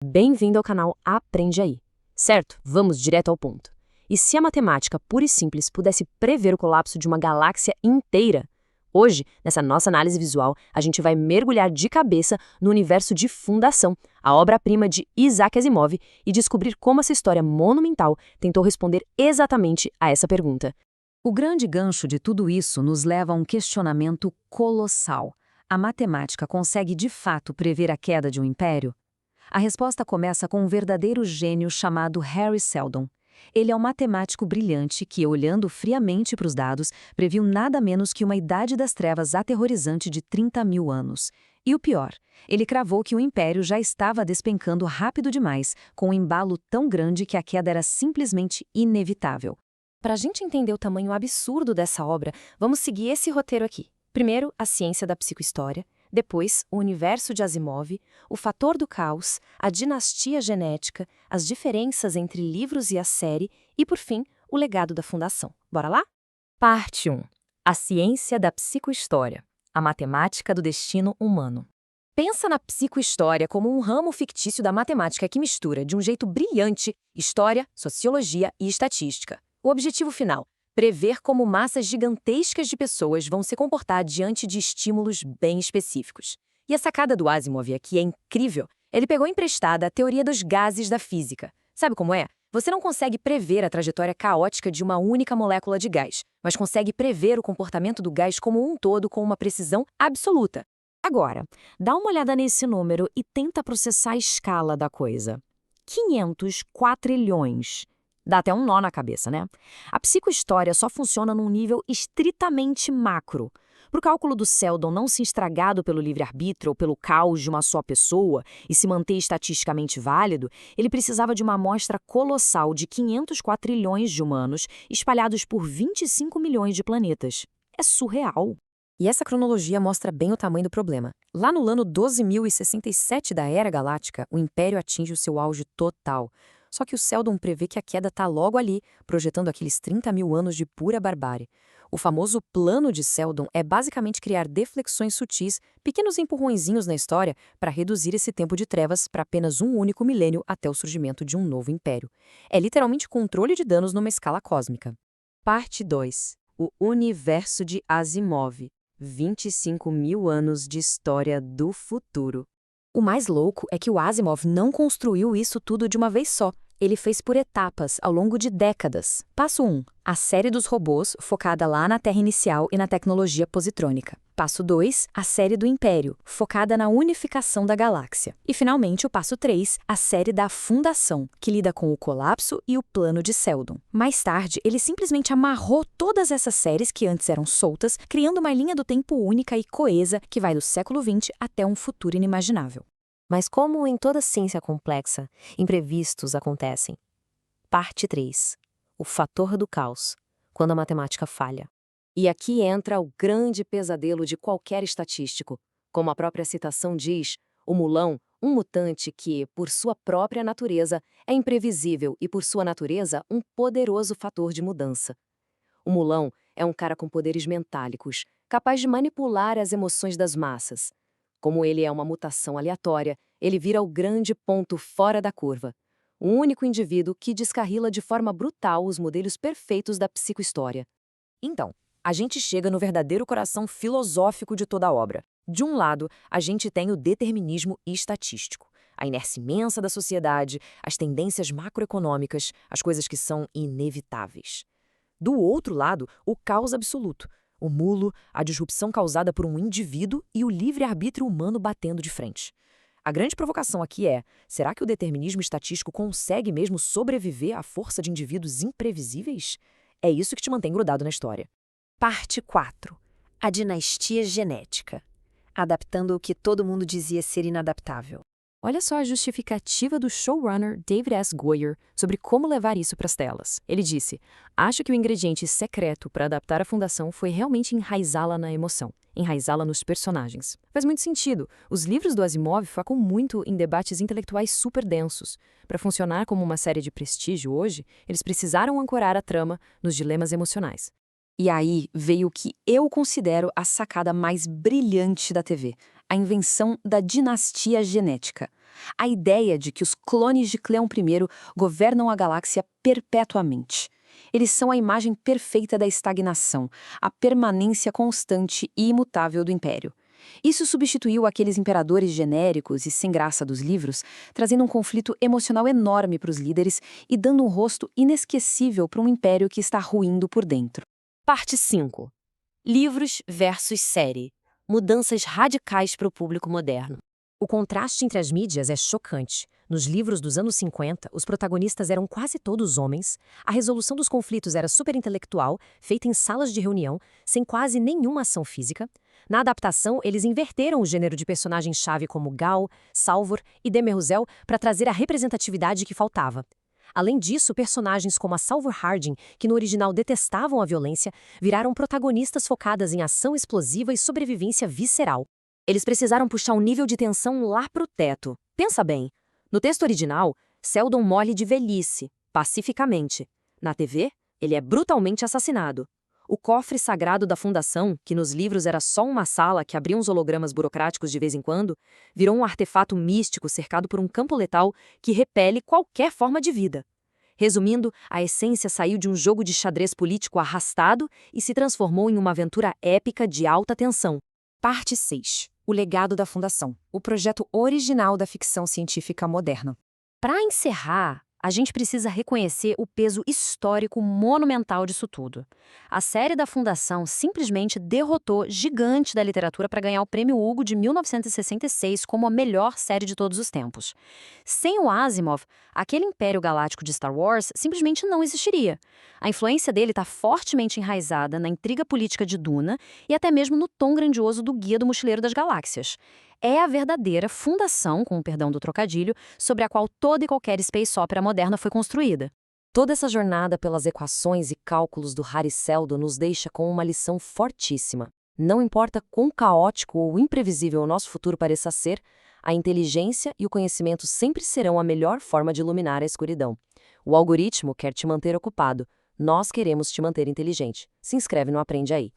Bem-vindo ao canal Aprende Aí. Certo, vamos direto ao ponto. E se a matemática pura e simples pudesse prever o colapso de uma galáxia inteira? Hoje, nessa nossa análise visual, a gente vai mergulhar de cabeça no universo de Fundação, a obra-prima de Isaac Asimov, e descobrir como essa história monumental tentou responder exatamente a essa pergunta. O grande gancho de tudo isso nos leva a um questionamento colossal. A matemática consegue de fato prever a queda de um império? A resposta começa com um verdadeiro gênio chamado Harry Seldon. Ele é um matemático brilhante que, olhando friamente para os dados, previu nada menos que uma idade das trevas aterrorizante de 30 mil anos. E o pior, ele cravou que o império já estava despencando rápido demais, com um embalo tão grande que a queda era simplesmente inevitável. Para a gente entender o tamanho absurdo dessa obra, vamos seguir esse roteiro aqui. Primeiro, a ciência da psicohistória, depois, o universo de Asimov, o fator do caos, a dinastia genética, as diferenças entre livros e a série e, por fim, o legado da Fundação. Bora lá? Parte 1. A ciência da psicohistória, a matemática do destino humano. Pensa na psicohistória como um ramo fictício da matemática que mistura, de um jeito brilhante, história, sociologia e estatística. O objetivo final: prever como massas gigantescas de pessoas vão se comportar diante de estímulos bem específicos. E a sacada do Asimov aqui é incrível. Ele pegou emprestada a teoria dos gases da física. Sabe como é? Você não consegue prever a trajetória caótica de uma única molécula de gás, mas consegue prever o comportamento do gás como um todo com uma precisão absoluta. Agora, dá uma olhada nesse número e tenta processar a escala da coisa. 500 quatrilhões. Dá até um nó na cabeça, né? A psicohistória só funciona num nível estritamente macro. Para o cálculo do Seldon não se estragado pelo livre-arbítrio ou pelo caos de uma só pessoa e se manter estatisticamente válido, ele precisava de uma amostra colossal de 500 quatrilhões de humanos espalhados por 25 milhões de planetas. É surreal. E essa cronologia mostra bem o tamanho do problema. Lá no ano 12.067 da Era Galáctica, o Império atinge o seu auge total. Só que o Seldon prevê que a queda está logo ali, projetando aqueles 30 mil anos de pura barbárie. O famoso plano de Seldon é basicamente criar deflexões sutis, pequenos empurrõezinhos na história, para reduzir esse tempo de trevas para apenas um único milênio até o surgimento de um novo império. É literalmente controle de danos numa escala cósmica. Parte 2. O universo de Asimov. 25 mil anos de história do futuro. O mais louco é que o Asimov não construiu isso tudo de uma vez só. Ele fez por etapas, ao longo de décadas. Passo 1. A série dos robôs, focada lá na Terra inicial e na tecnologia positrônica. Passo 2. A série do Império, focada na unificação da galáxia. E, finalmente, o passo 3. A série da Fundação, que lida com o colapso e o plano de Seldon. Mais tarde, ele simplesmente amarrou todas essas séries que antes eram soltas, criando uma linha do tempo única e coesa que vai do século XX até um futuro inimaginável. Mas como em toda ciência complexa, imprevistos acontecem. Parte 3. O fator do caos, quando a matemática falha. E aqui entra o grande pesadelo de qualquer estatístico. Como a própria citação diz, o mulão, um mutante que, por sua própria natureza, é imprevisível e, por sua natureza, um poderoso fator de mudança. O mulão é um cara com poderes mentálicos, capaz de manipular as emoções das massas. Como ele é uma mutação aleatória, ele vira o grande ponto fora da curva. O único indivíduo que descarrila de forma brutal os modelos perfeitos da psicohistória. Então, a gente chega no verdadeiro coração filosófico de toda a obra. De um lado, a gente tem o determinismo estatístico, a inércia imensa da sociedade, as tendências macroeconômicas, as coisas que são inevitáveis. Do outro lado, o caos absoluto, o mulo, a disrupção causada por um indivíduo e o livre-arbítrio humano batendo de frente. A grande provocação aqui é: será que o determinismo estatístico consegue mesmo sobreviver à força de indivíduos imprevisíveis? É isso que te mantém grudado na história. Parte 4. A dinastia genética. Adaptando o que todo mundo dizia ser inadaptável. Olha só a justificativa do showrunner David S. Goyer sobre como levar isso para as telas. Ele disse: acho que o ingrediente secreto para adaptar a Fundação foi realmente enraizá-la na emoção, enraizá-la nos personagens. Faz muito sentido. Os livros do Asimov focam muito em debates intelectuais super densos. Para funcionar como uma série de prestígio hoje, eles precisaram ancorar a trama nos dilemas emocionais. E aí veio o que eu considero a sacada mais brilhante da TV, a invenção da dinastia genética. A ideia de que os clones de Cleon I governam a galáxia perpetuamente. Eles são a imagem perfeita da estagnação, a permanência constante e imutável do Império. Isso substituiu aqueles imperadores genéricos e sem graça dos livros, trazendo um conflito emocional enorme para os líderes e dando um rosto inesquecível para um império que está ruindo por dentro. Parte 5. Livros versus série. Mudanças radicais para o público moderno. O contraste entre as mídias é chocante. Nos livros dos anos 50, os protagonistas eram quase todos homens, a resolução dos conflitos era superintelectual, feita em salas de reunião, sem quase nenhuma ação física. Na adaptação, eles inverteram o gênero de personagens-chave como Gal, Salvor e Demerzel para trazer a representatividade que faltava. Além disso, personagens como a Salvor Harding, que no original detestavam a violência, viraram protagonistas focadas em ação explosiva e sobrevivência visceral. Eles precisaram puxar o nível de tensão lá pro teto. Pensa bem. No texto original, Seldon morre de velhice, pacificamente. Na TV, ele é brutalmente assassinado. O cofre sagrado da Fundação, que nos livros era só uma sala que abria uns hologramas burocráticos de vez em quando, virou um artefato místico cercado por um campo letal que repele qualquer forma de vida. Resumindo, a essência saiu de um jogo de xadrez político arrastado e se transformou em uma aventura épica de alta tensão. Parte 6. O legado da Fundação. O projeto original da ficção científica moderna. Para encerrar, a gente precisa reconhecer o peso histórico monumental disso tudo. A série da Fundação simplesmente derrotou gigantes da literatura para ganhar o Prêmio Hugo de 1966 como a melhor série de todos os tempos. Sem o Asimov, aquele Império Galáctico de Star Wars simplesmente não existiria. A influência dele está fortemente enraizada na intriga política de Duna e até mesmo no tom grandioso do Guia do Mochileiro das Galáxias. É a verdadeira fundação, com o perdão do trocadilho, sobre a qual toda e qualquer space opera moderna foi construída. Toda essa jornada pelas equações e cálculos do Hari Seldon nos deixa com uma lição fortíssima. Não importa quão caótico ou imprevisível o nosso futuro pareça ser, a inteligência e o conhecimento sempre serão a melhor forma de iluminar a escuridão. O algoritmo quer te manter ocupado. Nós queremos te manter inteligente. Se inscreve no Aprende Aí.